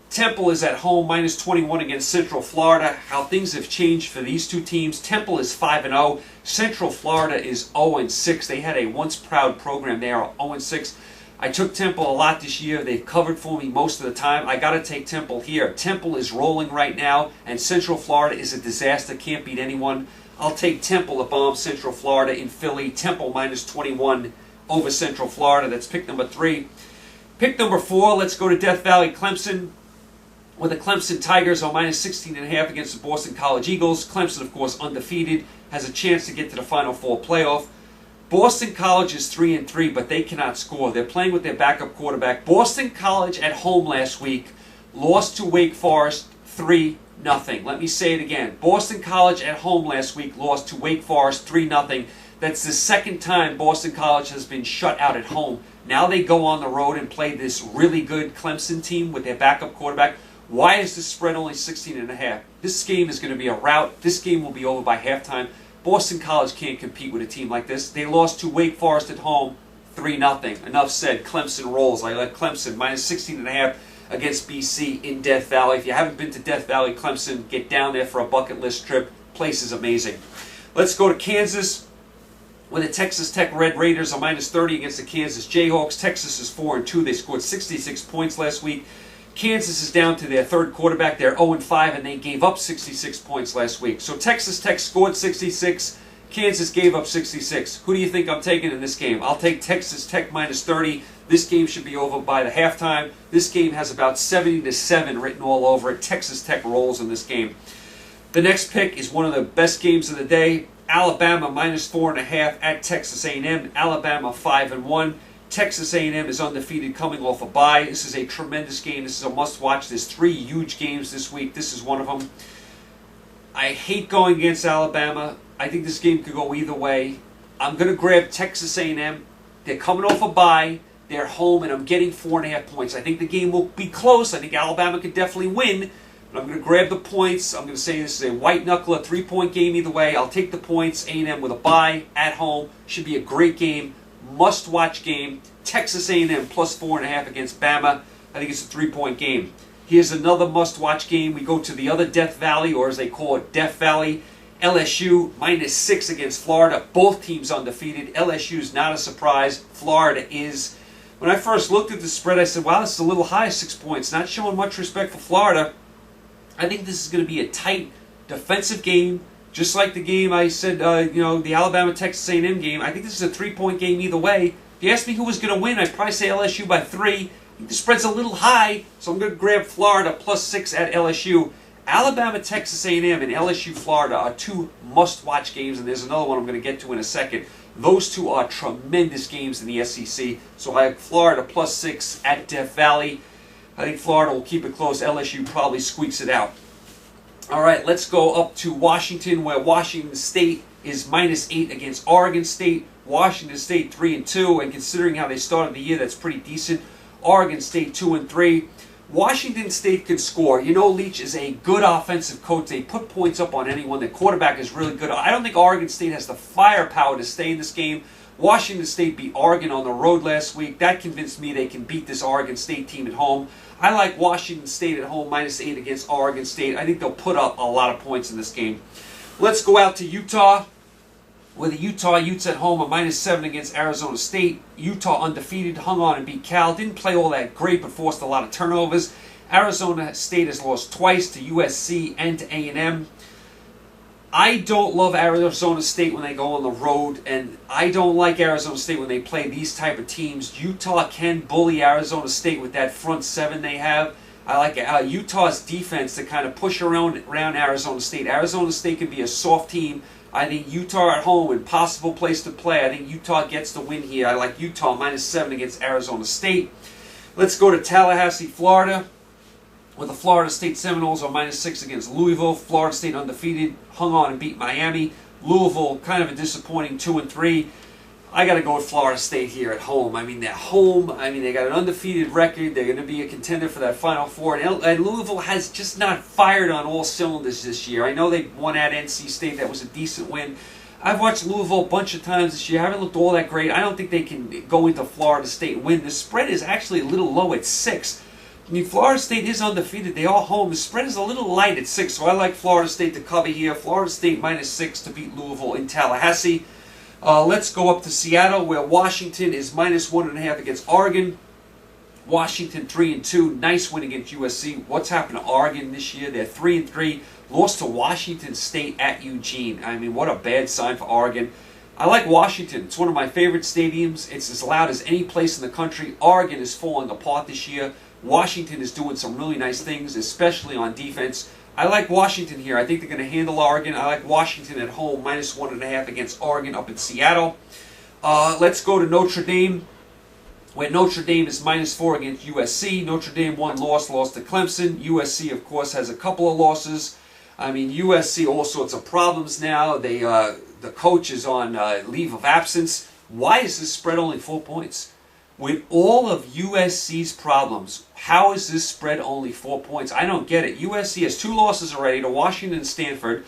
Temple is at home, -21 against Central Florida. How things have changed for these two teams. Temple is 5-0. Central Florida is 0-6. They had a once proud program. They are 0-6. I took Temple a lot this year. They've covered for me most of the time. I got to take Temple here. Temple is rolling right now, and Central Florida is a disaster. Can't beat anyone. I'll take Temple to bomb Central Florida in Philly. Temple -21 over Central Florida. That's pick number 3. Pick number 4, let's go to Death Valley, Clemson. Where the Clemson Tigers are -16.5 against the Boston College Eagles. Clemson, of course, undefeated, has a chance to get to the Final Four playoff. Boston College is 3-3, but they cannot score. They're playing with their backup quarterback. Boston College at home last week lost to Wake Forest 3-0. Let me say it again. Boston College at home last week lost to Wake Forest 3-0. That's the second time Boston College has been shut out at home. Now they go on the road and play this really good Clemson team with their backup quarterback. Why is this spread only 16.5? This game is going to be a rout. This game will be over by halftime. Boston College can't compete with a team like this. They lost to Wake Forest at home 3-0. Enough said. Clemson rolls. I like Clemson -16.5 against BC in Death Valley. If you haven't been to Death Valley, Clemson, get down there for a bucket list trip. Place is amazing. Let's go to Kansas, where the Texas Tech Red Raiders are minus 30 against the Kansas Jayhawks. Texas is 4-2. They scored 66 points last week. Kansas is down to their third quarterback. They're 0-5, and they gave up 66 points last week. So Texas Tech scored 66. Kansas gave up 66. Who do you think I'm taking in this game? I'll take Texas Tech minus 30. This game should be over by the halftime. This game has about 70-7 written all over it. Texas Tech rolls in this game. The next pick is one of the best games of the day. Alabama minus 4.5 at Texas A&M. Alabama 5-1. Texas A&M is undefeated coming off a bye. This is a tremendous game. This is a must-watch. There's 3 huge games this week. This is one of them. I hate going against Alabama. I think this game could go either way. I'm going to grab Texas A&M. They're coming off a bye. They're home, and I'm getting 4.5 points. I think the game will be close. I think Alabama could definitely win. But I'm going to grab the points. I'm going to say this is a white-knuckler, 3-point game either way. I'll take the points. A&M with a bye at home. Should be a great game. Must-watch game. Texas A&M plus 4.5 against Bama. I think it's a 3-point game. Here's another must-watch game. We go to the other Death Valley, or as they call it, Death Valley. LSU minus 6 against Florida. Both teams undefeated. LSU is not a surprise. Florida is. When I first looked at the spread, I said, wow, this is a little high, 6 points. Not showing much respect for Florida. I think this is going to be a tight defensive game. Just like the game I said, the Alabama-Texas A&M game. I think this is a 3-point game either way. If you ask me who was going to win, I'd probably say LSU by 3. I think the spread's a little high, so I'm going to grab Florida plus 6 at LSU. Alabama, Texas A&M, and LSU, Florida are 2 must-watch games, and there's another one I'm going to get to in a second. Those 2 are tremendous games in the SEC, so I have Florida plus 6 at Death Valley. I think Florida will keep it close. LSU probably squeaks it out. All right, let's go up to Washington, where Washington State is minus 8 against Oregon State. Washington State 3-2, and considering how they started the year, that's pretty decent. Oregon State 2-3. Washington State can score. You know, Leach is a good offensive coach. They put points up on anyone. The quarterback is really good. I don't think Oregon State has the firepower to stay in this game. Washington State beat Oregon on the road last week. That convinced me they can beat this Oregon State team at home. I like Washington State at home, minus 8 against Oregon State. I think they'll put up a lot of points in this game. Let's go out to Utah, where the Utah Utes at home are minus 7 against Arizona State. Utah undefeated, hung on and beat Cal. Didn't play all that great, but forced a lot of turnovers. Arizona State has lost twice to USC and to A&M. I don't love Arizona State when they go on the road, and I don't like Arizona State when they play these type of teams. Utah can bully Arizona State with that front 7 they have. I like Utah's defense to kind of push around Arizona State. Arizona State can be a soft team. I think Utah at home, impossible place to play. I think Utah gets the win here. I like Utah minus 7 against Arizona State. Let's go to Tallahassee, Florida, where the Florida State Seminoles are minus 6 against Louisville. Florida State undefeated, hung on and beat Miami. Louisville, kind of a disappointing 2-3. I got to go with Florida State here at home. I mean, they're home. I mean, they got an undefeated record. They're going to be a contender for that Final Four. And Louisville has just not fired on all cylinders this year. I know they won at NC State. That was a decent win. I've watched Louisville a bunch of times this year. I haven't looked all that great. I don't think they can go into Florida State and win. The spread is actually a little low at 6. I mean, Florida State is undefeated. They are home. The spread is a little light at 6, so I like Florida State to cover here. Florida State minus 6 to beat Louisville in Tallahassee. Let's go up to Seattle, where Washington is minus 1.5 against Oregon. Washington 3-2, nice win against USC. What's happened to Oregon this year? They're 3-3, lost to Washington State at Eugene. I mean, what a bad sign for Oregon. I like Washington. It's one of my favorite stadiums. It's as loud as any place in the country. Oregon is falling apart this year. Washington is doing some really nice things, especially on defense. I like Washington here. I think they're going to handle Oregon. I like Washington at home, minus 1.5 against Oregon up in Seattle. Let's go to Notre Dame, where Notre Dame is minus 4 against USC. Notre Dame lost to Clemson. USC, of course, has a couple of losses. I mean, USC, all sorts of problems now. The coach is on leave of absence. Why is this spread only 4 points? With all of USC's problems, how is this spread only 4 points? I don't get it. USC has 2 losses already to Washington and Stanford.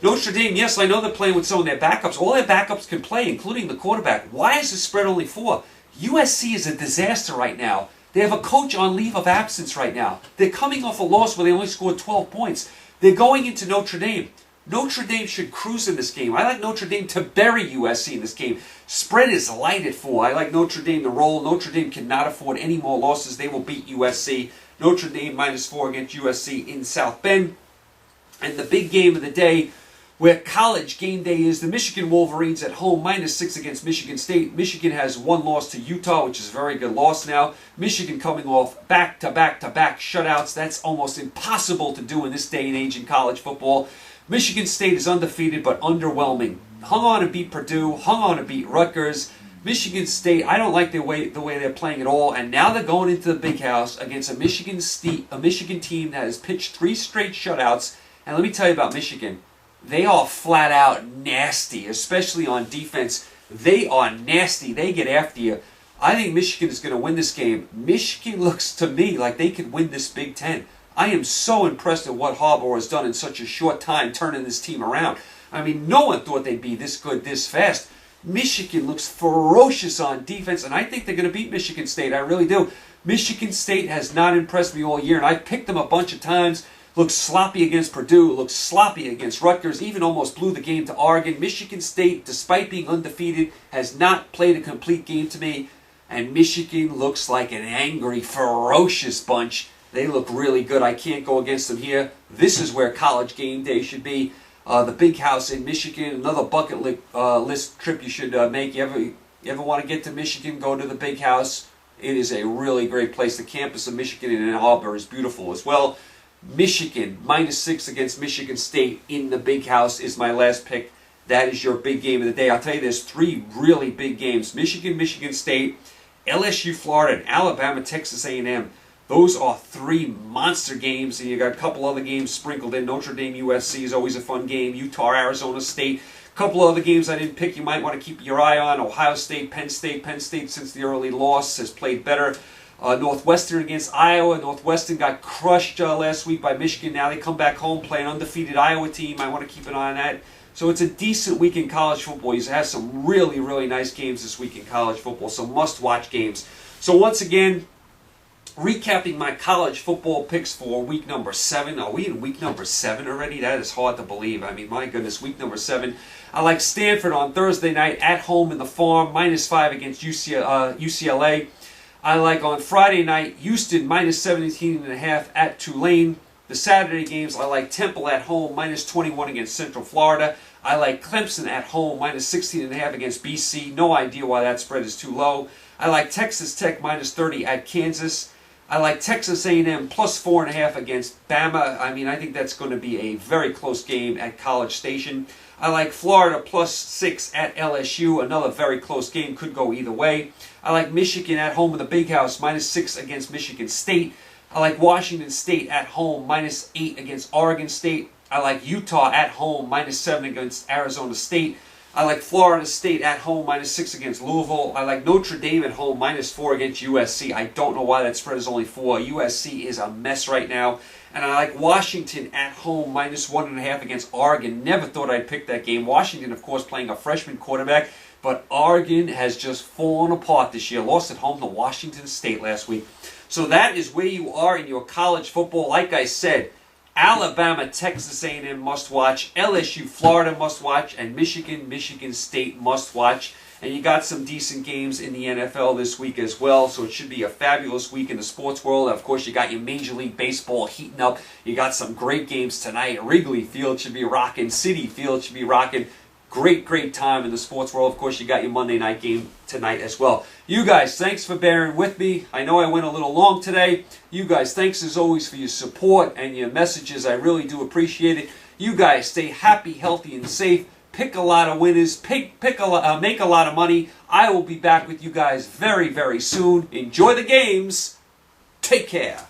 Notre Dame, yes, I know they're playing with some of their backups. All their backups can play, including the quarterback. Why is the spread only 4? USC is a disaster right now. They have a coach on leave of absence right now. They're coming off a loss where they only scored 12 points. They're going into Notre Dame. Notre Dame should cruise in this game. I like Notre Dame to bury USC in this game. Spread is light at 4. I like Notre Dame to roll. Notre Dame cannot afford any more losses. They will beat USC. Notre Dame -4 against USC in South Bend. And the big game of the day, where college game day is, the Michigan Wolverines at home, -6 against Michigan State. Michigan has one loss to Utah, which is a very good loss now. Michigan coming off back-to-back-to-back shutouts. That's almost impossible to do in this day and age in college football. Michigan State is undefeated but underwhelming. Hung on to beat Purdue, hung on to beat Rutgers. Michigan State, I don't like the way they're playing at all, and now they're going into the Big House against a Michigan team that has pitched 3 straight shutouts. And let me tell you about Michigan. They are flat out nasty, especially on defense. They are nasty. They get after you. I think Michigan is going to win this game. Michigan looks to me like they could win this Big Ten. I am so impressed at what Harbaugh has done in such a short time, turning this team around. I mean, no one thought they'd be this good this fast. Michigan looks ferocious on defense, and I think they're going to beat Michigan State. I really do. Michigan State has not impressed me all year, and I've picked them a bunch of times. Looks sloppy against Purdue, looks sloppy against Rutgers, even almost blew the game to Oregon. Michigan State, despite being undefeated, has not played a complete game to me. And Michigan looks like an angry, ferocious bunch. They look really good. I can't go against them here. This is where college game day should be. The Big House in Michigan, another bucket list trip you should make. You ever want to get to Michigan, go to the Big House. It is a really great place. The campus of Michigan in Ann Arbor is beautiful as well. Michigan, -6 against Michigan State in the Big House is my last pick. That is your big game of the day. I'll tell you, there's 3 really big games. Michigan, Michigan State, LSU, Florida, and Alabama, Texas A&M. Those are 3 monster games, and you got a couple other games sprinkled in. Notre Dame, USC is always a fun game. Utah, Arizona State. A couple other games I didn't pick you might want to keep your eye on. Ohio State, Penn State. Penn State, since the early loss, has played better. Northwestern against Iowa. Northwestern got crushed last week by Michigan. Now they come back home, play an undefeated Iowa team. I want to keep an eye on that. So it's a decent week in college football. You have some really, really nice games this week in college football. Some must-watch games. So once again, recapping my college football picks for week number 7. Are we in week number 7 already? That is hard to believe. I mean, my goodness, week number 7. I like Stanford on Thursday night at home in the Farm, -5 against UCLA. I like on Friday night, Houston, -17.5 at Tulane. The Saturday games, I like Temple at home, -21 against Central Florida. I like Clemson at home, -16.5 against BC. No idea why that spread is too low. I like Texas Tech, -30 at Kansas. I like Texas A&M, +4.5 against Bama. I mean, I think that's going to be a very close game at College Station. I like Florida, +6 at LSU. Another very close game, could go either way. I like Michigan at home in the Big House, -6 against Michigan State. I like Washington State at home, -8 against Oregon State. I like Utah at home, -7 against Arizona State. I like Florida State at home, -6 against Louisville. I like Notre Dame at home, -4 against USC. I don't know why that spread is only 4. USC is a mess right now. And I like Washington at home, -1.5 against Oregon. Never thought I'd pick that game. Washington, of course, playing a freshman quarterback. But Oregon has just fallen apart this year. Lost at home to Washington State last week. So that is where you are in your college football. Like I said, Alabama, Texas A&M must watch, LSU, Florida must watch, and Michigan, Michigan State must watch. And you got some decent games in the NFL this week as well, so it should be a fabulous week in the sports world. Of course, you got your Major League Baseball heating up. You got some great games tonight. Wrigley Field should be rocking. Citi Field should be rocking. Great time in the sports world. Of course, you got your Monday night game tonight as well. You guys, thanks for bearing with me. I know I went a little long today. You guys, thanks as always for your support and your messages. I really do appreciate it. You guys, stay happy, healthy, and safe. Pick a lot of winners. Make a lot of money. I will be back with you guys very, very soon. Enjoy the games. Take care.